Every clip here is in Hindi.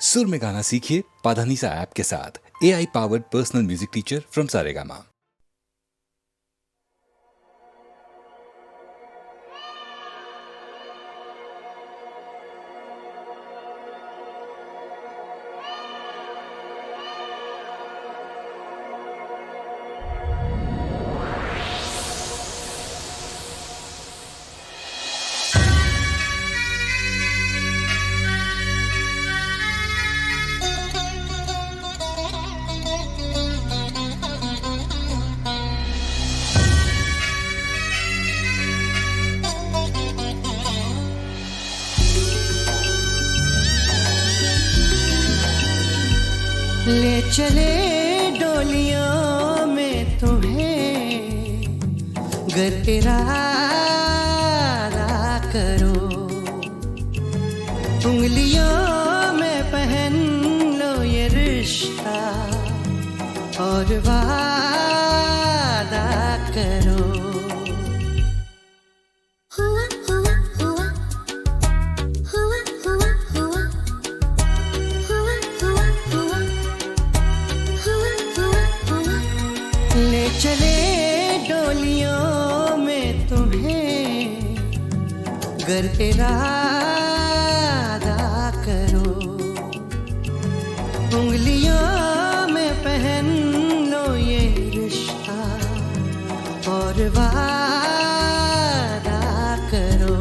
सुर में गाना सीखिए पाधानीसा ऐप के साथ। AI powered personal music teacher from Saregama. ले चले डोलियों में तुम्हें, गर इरादा करो, उंगलियों में पहन लो ये रिश्ता और वादा करो। ले चले डोलियों में तुम्हें, गर इरादा करो, उंगलियों में पहन लो ये रिश्ता और वादा करो।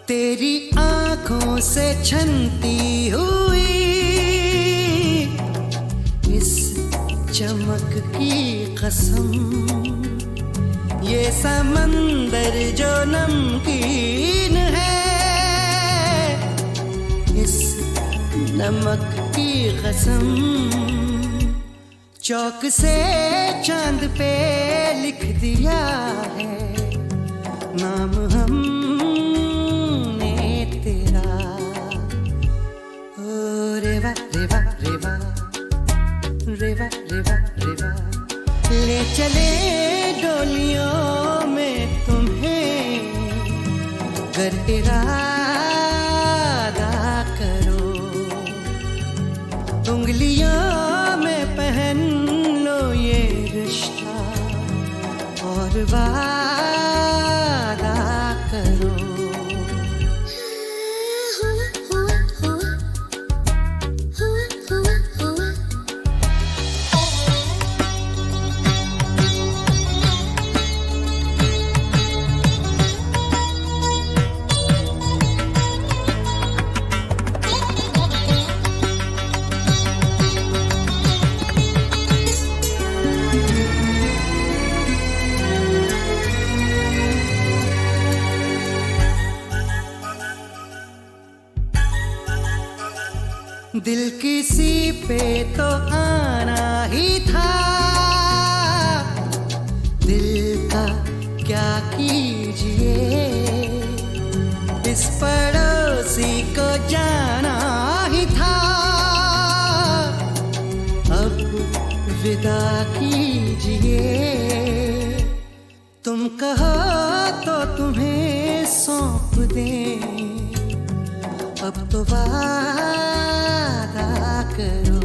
तेरी आंखों से छनती हुई इस चमक की कसम, ये समंदर जो नमकीन है, इस नमक की कसम, चौक से चांद पे लिख दिया है नाम हम रेवा रेवा रेवा रेवा रेवा रेवा। ले चले डोलियों में तुम्हें, गर इरादा करो, उंगलियों में पहन लो ये रिश्ता और वादा करो। दिल किसी पे तो आना ही था, दिल का क्या कीजिए, इस पड़ोसी को जाना ही था, अब विदा कीजिए। तुम कहो तो तुम्हें सौंप दें, अब तो वादा करो।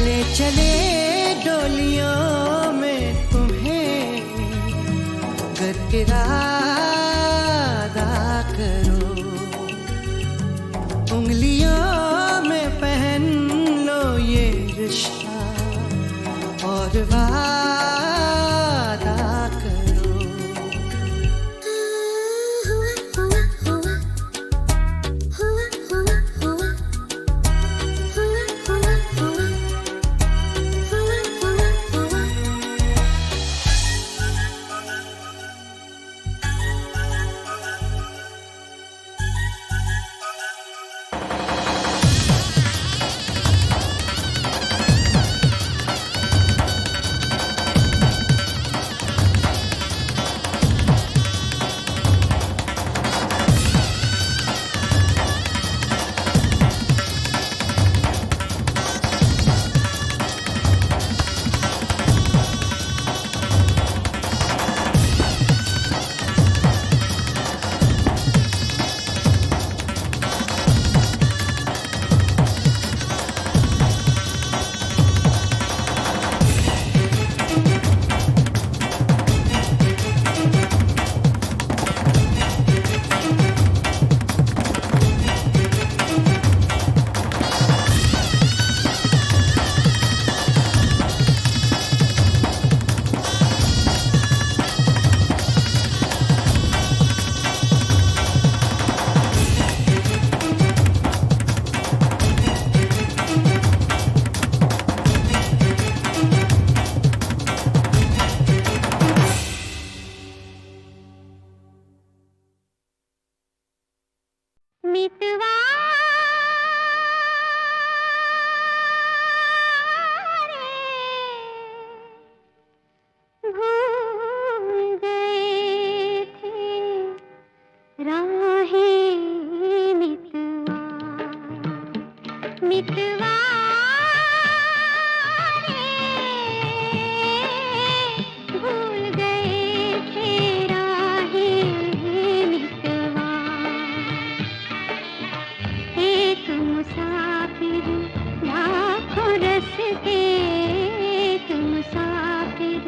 ले चले डोलियों में तुम्हें, गर इरादा करो, उंगलियों में पहन लो ये रिश्ता और वादा करो। मितवा रे, भूल गए थे राहें मितवा। एक मुसाफिर लाखों रस्ते, एक मुसाफिर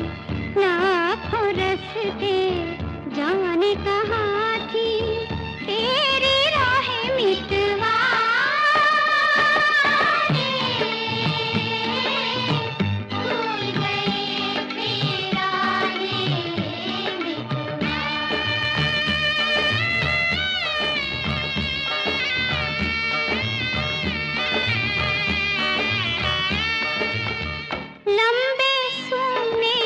लाखों रस्ते, जाने कहाँ थी तेरी राहें मितवा रे, भूल गए थे राहें मितवा। लंबे सोने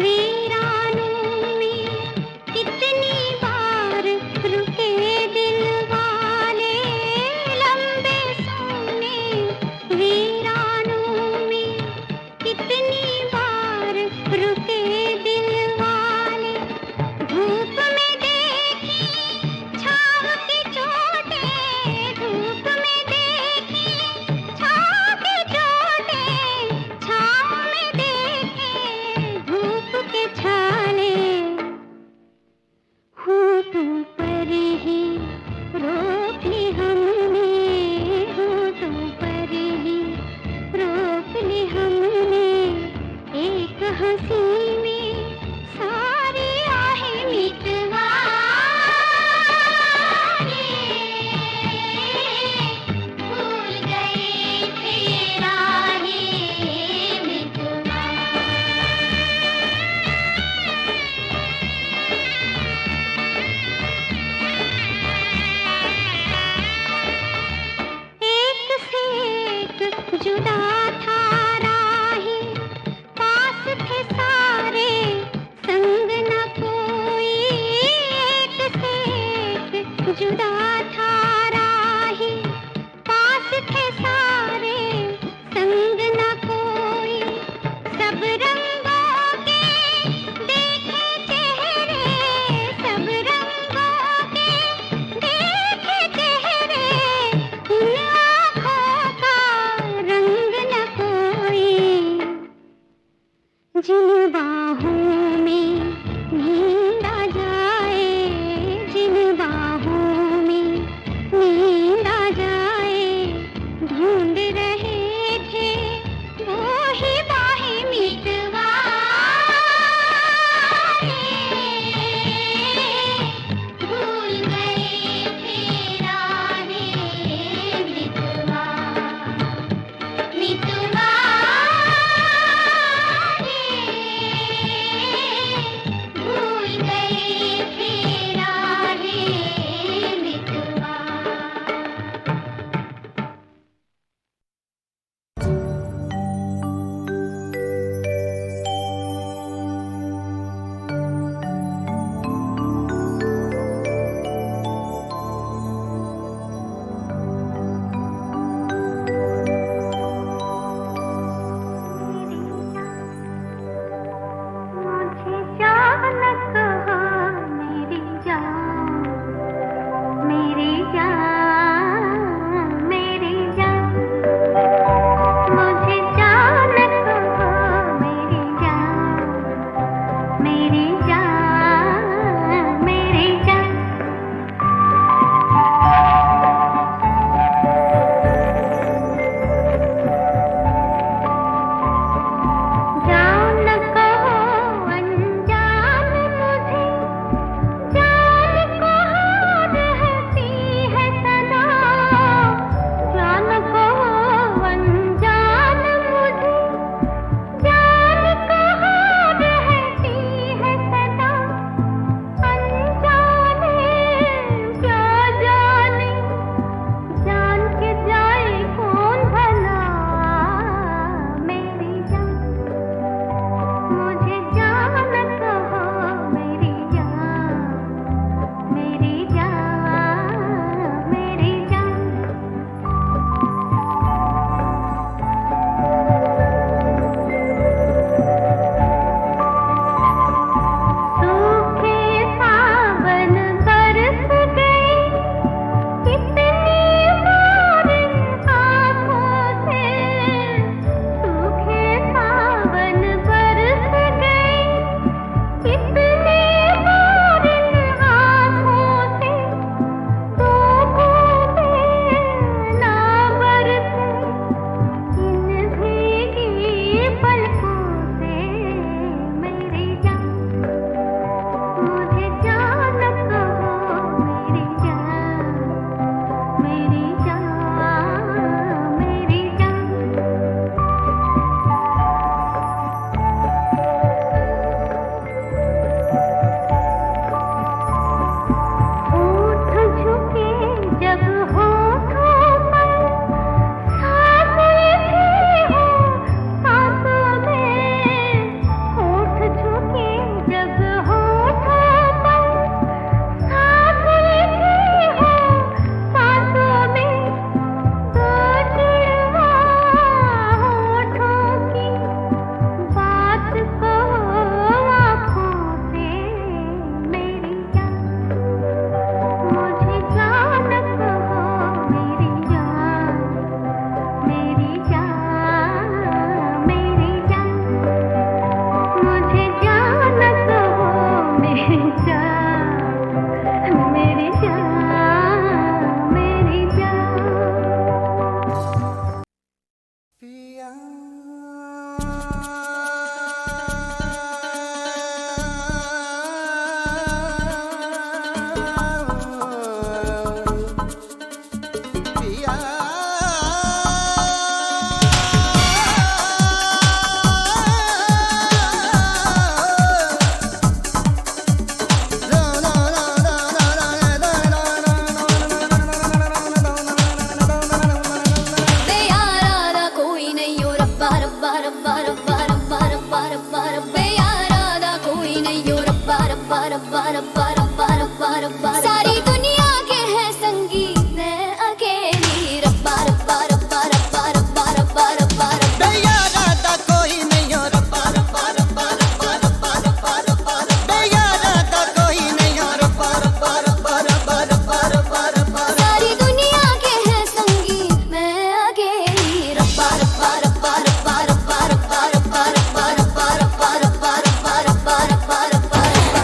वीरानों में कितनी बार रुके दिल वाले, लंबे सोने वीरानों में कितनी बार रुके दिल वाले। धूप में देखी छाँव की चोटें, धूप में देखी छाँव की चोटें, छाँव में देखे धूप के छाले। होठों पर ही रोक ली हमने, होठों पर ही रोक ली हमने, एक हंसी में सारी आहें मितवा रे, भूल गए थे राहें मितवा। एक से एक जुदा था राही, पास थे सारे संग न कोई। एक से एक जुदा था राही, पास थे सारे संग न कोई। सब रंगों के देखे चेहरे, सब रंगों के देखे चेहरे, उन आँखों का रंग रब्बा रब्बा रब्बा रब्बा रब्बा सारी दुनिया के है संगीत मैं अकेली रब्बा रब्बा रब्बा रब्बा रब्बा रब्बा रब्बा रब्बा यारा दा कोई नहीं हो रब्बा रब्बा रब्बा रब्बा रब्बा रब्बा रब्बा यारा दा कोई नहीं हो रब्बा रब्बा रब्बा रब्बा रब्बा रब्बा रब्बा सारी दुनिया के है संगीत मैं अकेली रब्बा रब्बा रब्बा रब्बा रब्बा रब्बा रब्बा रब्बा रब्बा रब्बा रब्बा रब्बा रब्बा रब्बा रब्बा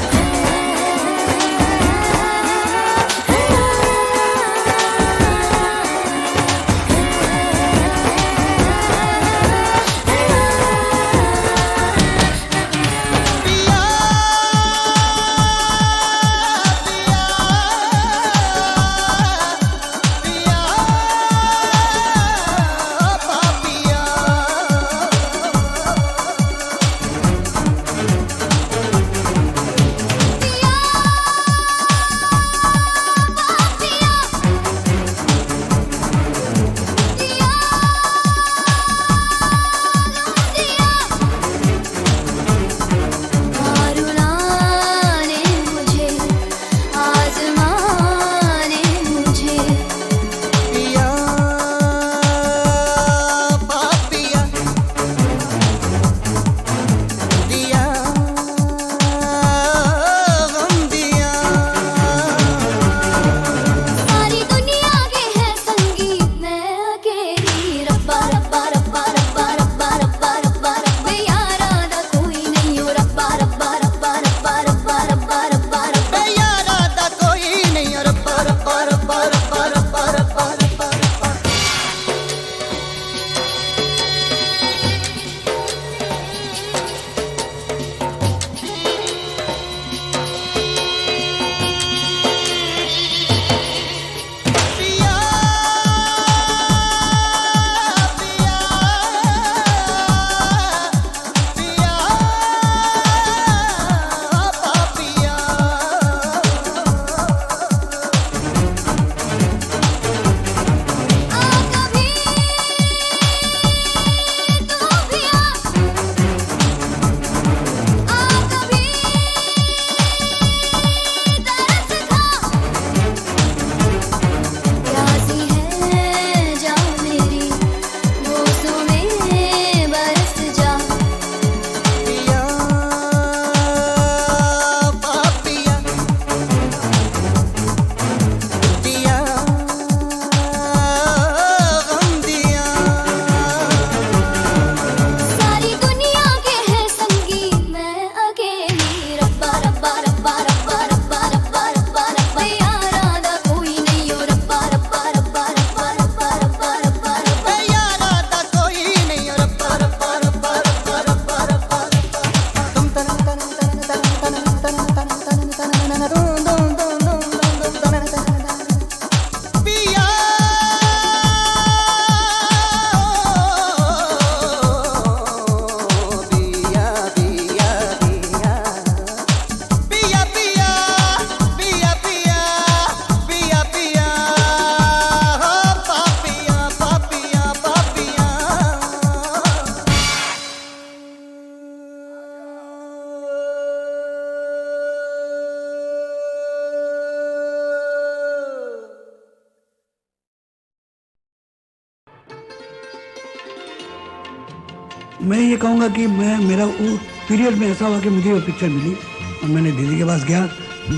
मैं ये कहूँगा कि मेरा वो पीरियड में ऐसा हुआ कि मुझे वो पिक्चर मिली और मैंने दीदी के पास गया,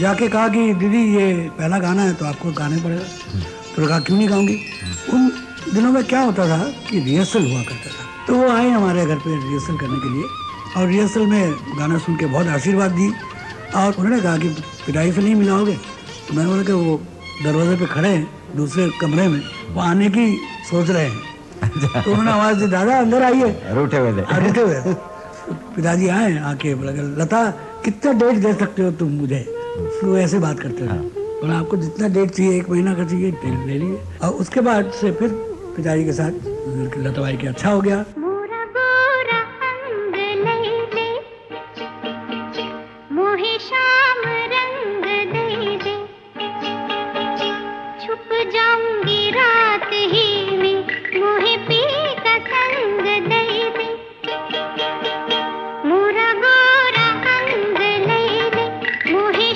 जाके कहा कि दीदी ये पहला गाना है तो आपको गाने पड़ेगा। तो कहा क्यों नहीं गाऊंगी। उन दिनों में क्या होता था कि रिहर्सल हुआ करता था, तो वो आए हमारे घर पे रिहर्सल करने के लिए और रिहर्सल में गाना सुन के बहुत आशीर्वाद दी और उन्होंने कहा कि पिटाई से नहीं मिलाओगे। तो मैंने बोला कि वो दरवाजे पे खड़े हैं दूसरे कमरे में, वो आने की सोच रहे हैं। तो उन्होंने आवाज़ दी दादा अंदर आइए, रूठे हुए पिताजी आए, आके बोला लता कितना डेट दे सकते हो तुम मुझे। तो ऐसे बात करते हो, बोला आपको जितना डेट चाहिए 1 महीना का चाहिए डेट ले लीजिए। और उसके बाद से फिर पिताजी के साथ लता भाई के अच्छा हो गया। मोरा गोरा अंग ले ले मोहे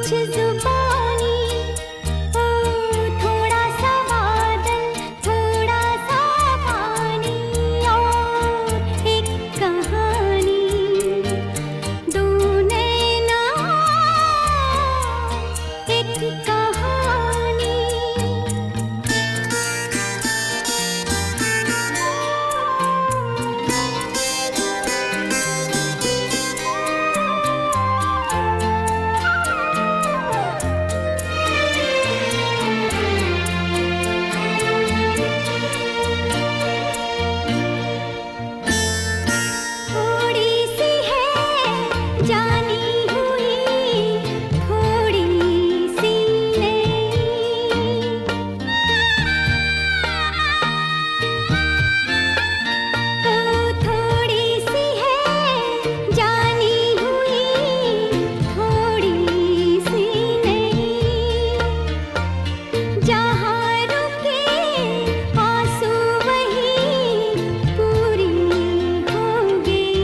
कुछ जुबानी, ओ थोड़ा सा बादल, थोड़ा सा पानी, और एक कहानी, दो नैना एक कहानी। थोड़ी सी है जानी हुई, थोड़ी सी नहीं, तो थोड़ी सी है जानी हुई, थोड़ी सी नहीं, जहाँ रुके आंसू वहीं पूरी हो गई,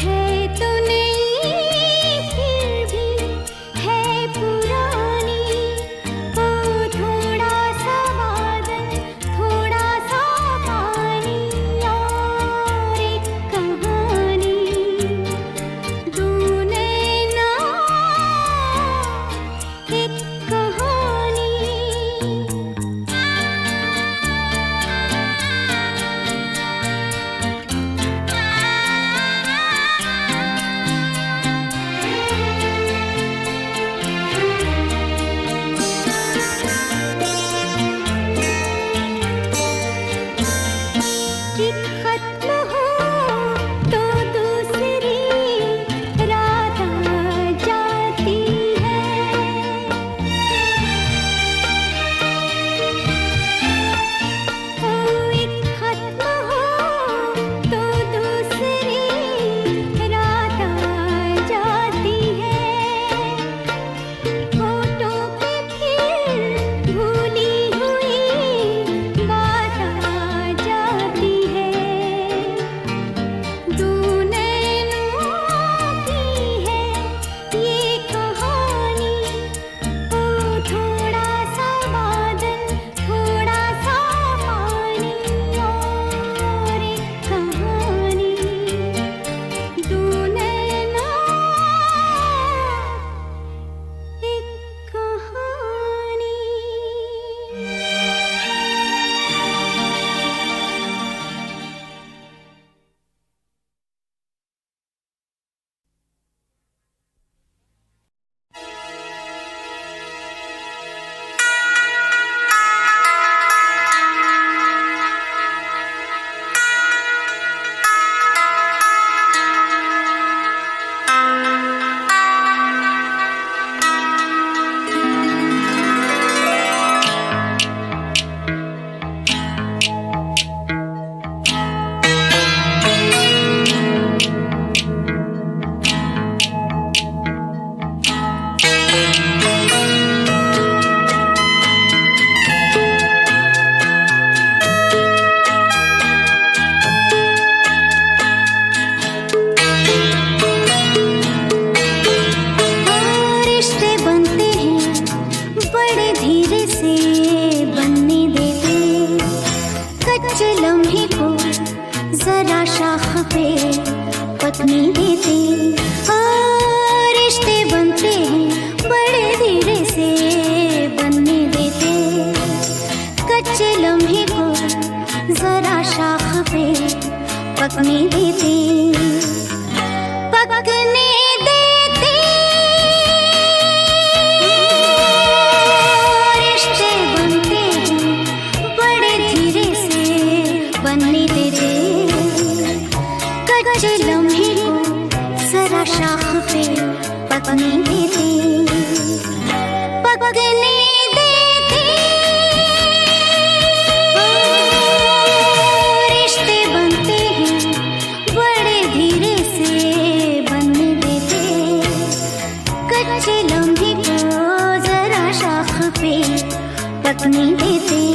है तो नहीं फिर भी है पुरानी, ओ थोड़ा सा बादल, थोड़ा सा पानी, और एक कहानी, दो नैना एक कहानी। कि खत्म हो तो दूसरी रात आ जाती है, ओ एक खत्म हो तो दूसरी रात आ जाती है, होठों पे फिर भूली हुई बात आ जाती है, दो नैनों की है ये कहानी, ओ थोड़ा सा बादल, थोड़ा सा पानी, और एक कहानी, दो नैना एक कहानी। रिश्ते बनते हैं बड़े धीरे से बनने देते, कच्चे लम्हे को जरा शाख पे पकने देते, रिश्ते बनते हैं बड़े धीरे से बनने देते, कच्चे लम्हे को जरा शाख पे पकने देते, पकने देते, रिश्ते बनते हैं बड़े धीरे से बनने देते, कच्चे लम्हे को जरा शाख पे पकने देते, पकने देते, रिश्ते बनते हैं बड़े धीरे से बनने देते, कच्चे लम्हे को जरा शाख पे पकने देते।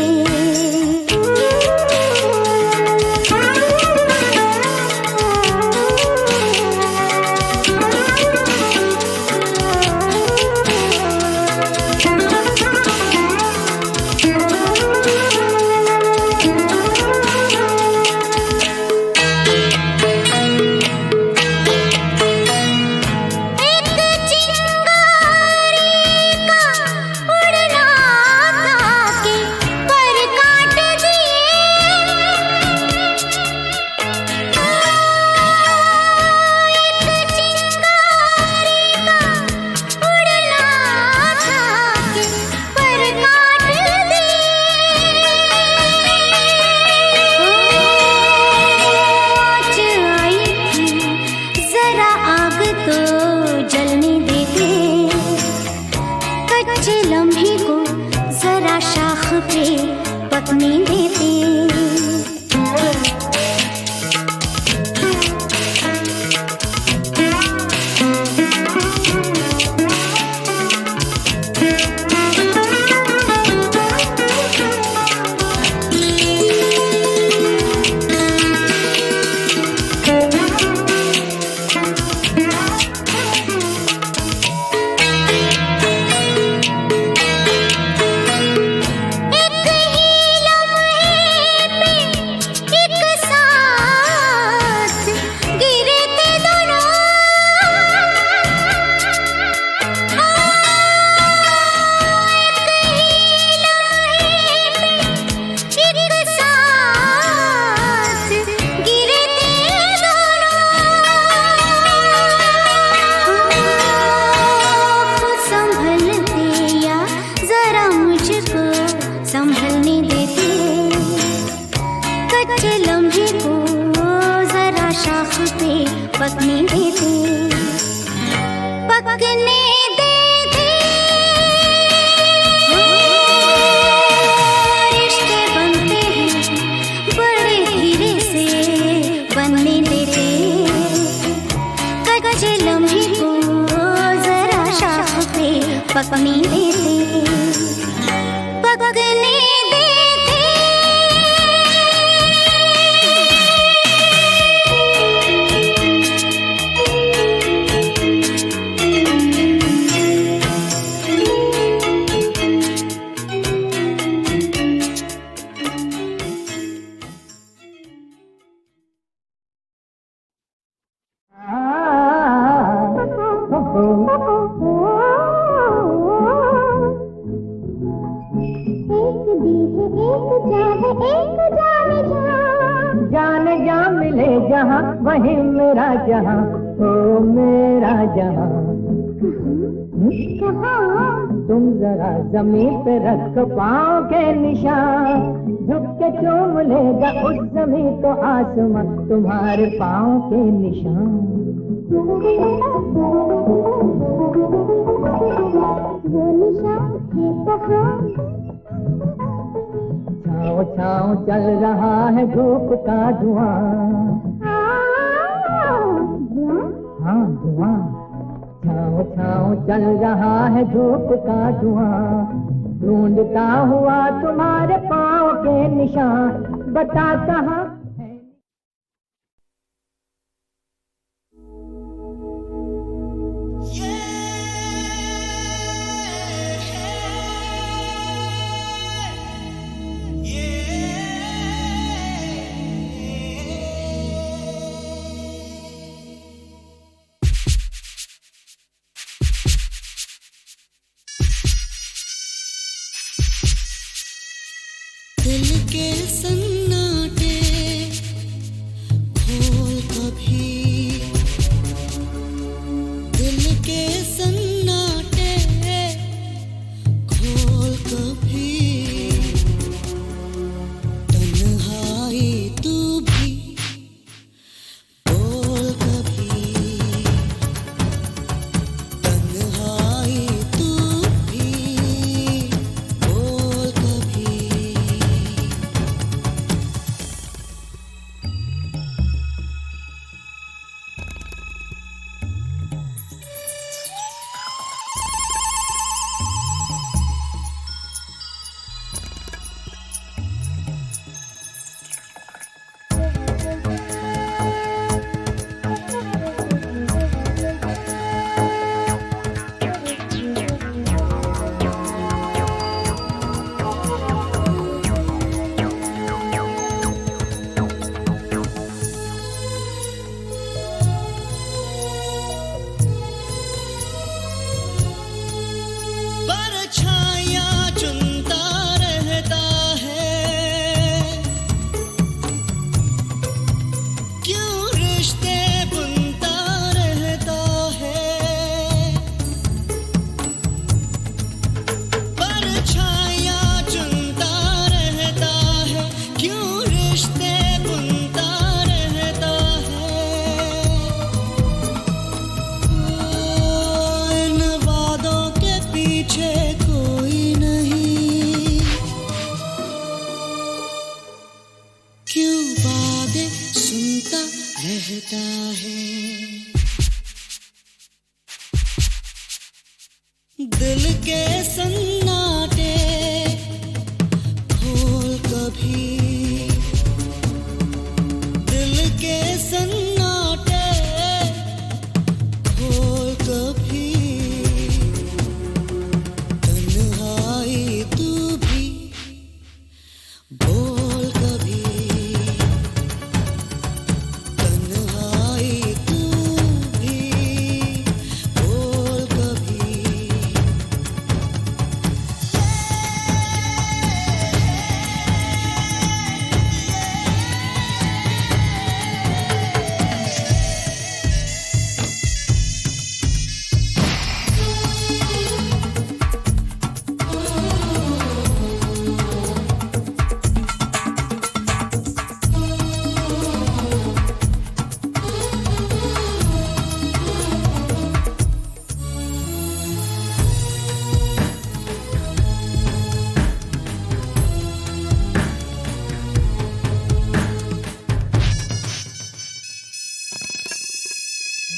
पे पत्नी देते। संभलने देते कच्चे लम्हे को जरा शाख पे पकने देते, पकने देते। रिश्ते बनते हैं बड़े धीरे से बनने देते, कच्चे लम्हे को जरा शाख पे पकने देते, पकने देते। जाने जा मिले जहाँ वही मेरा जहाँ, ओ मेरा जहाँ। तुम जरा जमीन पे रख पाँव के निशान, झुक के चूम लेगा उस जमीन को आसमां तुम्हारे पाँव के निशान। वो निशान है कहाँ? छाँव छाँव चल रहा है धूप का धुआं, हाँ धुआं। छाँव छाँव चल रहा है धूप का धुआं, ढूंढता हुआ तुम्हारे पाँव के निशान, बता कहाँ। दिल के सन्नाटे दिल के सन्नाटे खोल कभी, दिल के सन्नाटे खोल कभी, तन्हाई तू भी बोल कभी, तन्हाई तू भी बोल कभी।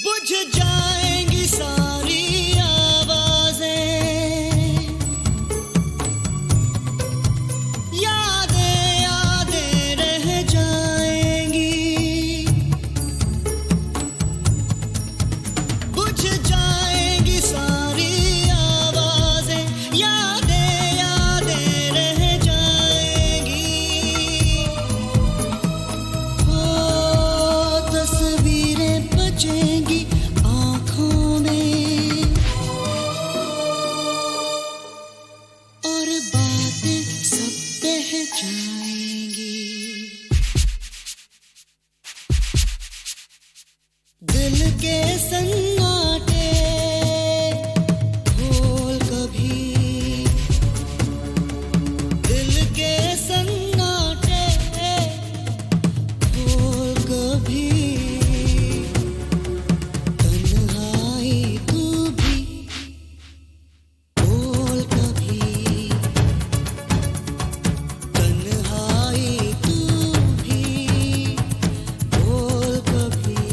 बुझ जाएंगी सारी आवाजें, यादें यादें रह जाएंगी, बुझ जाएंगी सारी आवाजें, यादें यादें रह जाएंगी। हो तस्वीरें बचेंगी आँखों में, और बातें सब बह जाएंगी। दिल के सन्नाटे खोल कभी, दिल के सन्नाटे खोल कभी, तन्हाई तू भी बोल कभी, तन्हाई तू भी बोल कभी।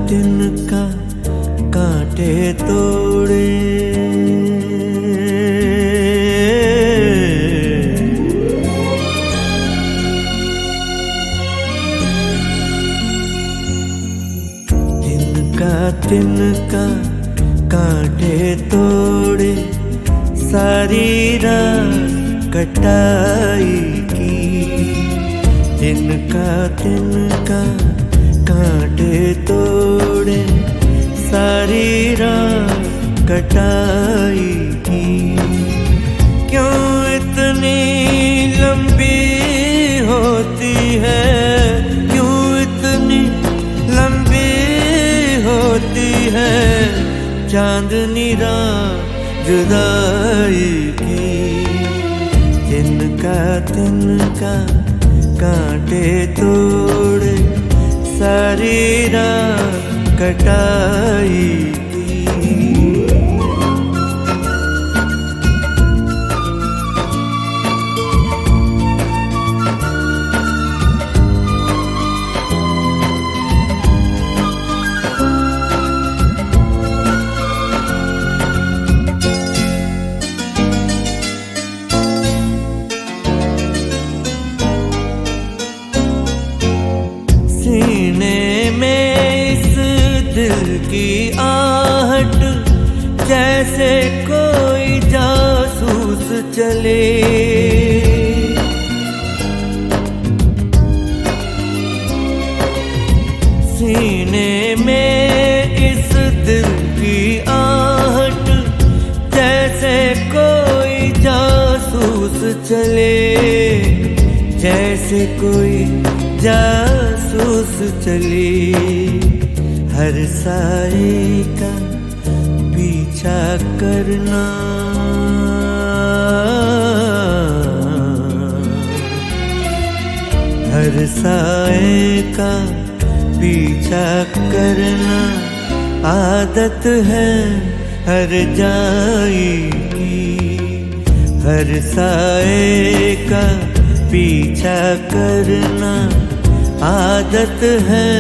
तिनका कांटे तोड़े, तिनका कांटे तोड़े, सारी रात कटाई की। तिनका कांटे तोड़े, सारी रात कटाई की। क्यों इतनी लंबी होती है, क्यों इतनी लंबी होती है चांदनी रात जुदाई की। तिनका कांटे तोड़े, सारी रात कटाई की। चले। सीने में इस दिल की आहट जैसे कोई जासूस चले, जैसे कोई जासूस चले। हर साए का पीछा करना, हर साए का पीछा करना आदत है हर जाई की। हर साए का पीछा करना आदत है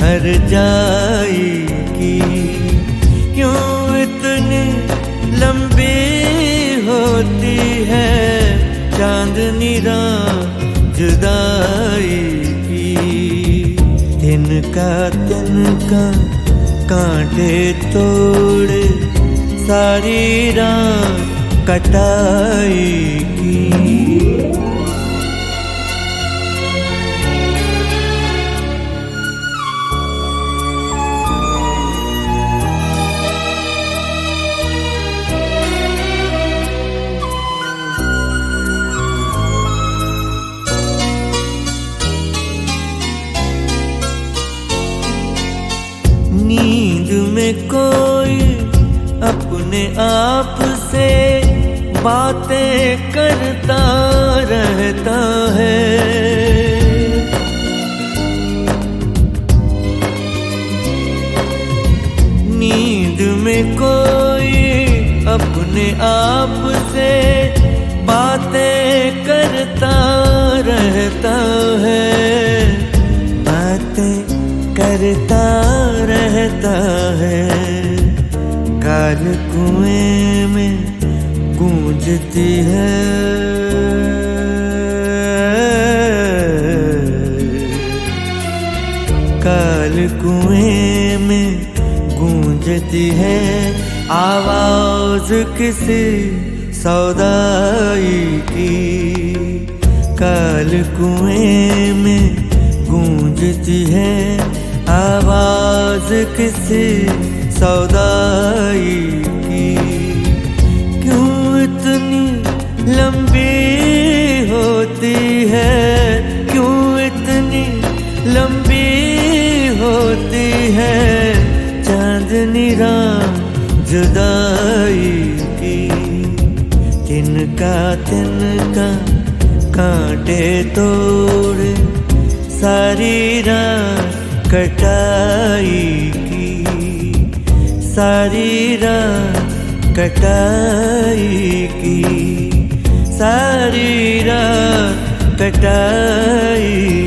हर जाई की। क्यों इतनी लंबी होती है चांदनी रात जुदाई की। तिनका तिनका कांटे तोड़ सारी रात कटाई की। नींद में कोई अपने आप से बातें करता रहता है। नींद में कोई अपने आप से बातें करता रहता है। बातें करता रहता है। काल कुएं में गूंजती है, काल कुएं में गूंजती है आवाज किसी सौदाई की। काल कुएं में गूंजती है आवाज किसी सौदाई की। क्यों इतनी लंबी होती है, क्यों इतनी लंबी होती है चांदनी रात जुदाई की। तिनका तिनका कांटे तोड़ सारी रात कटाई की। सारी रात कटाई की। सारी रात कटाई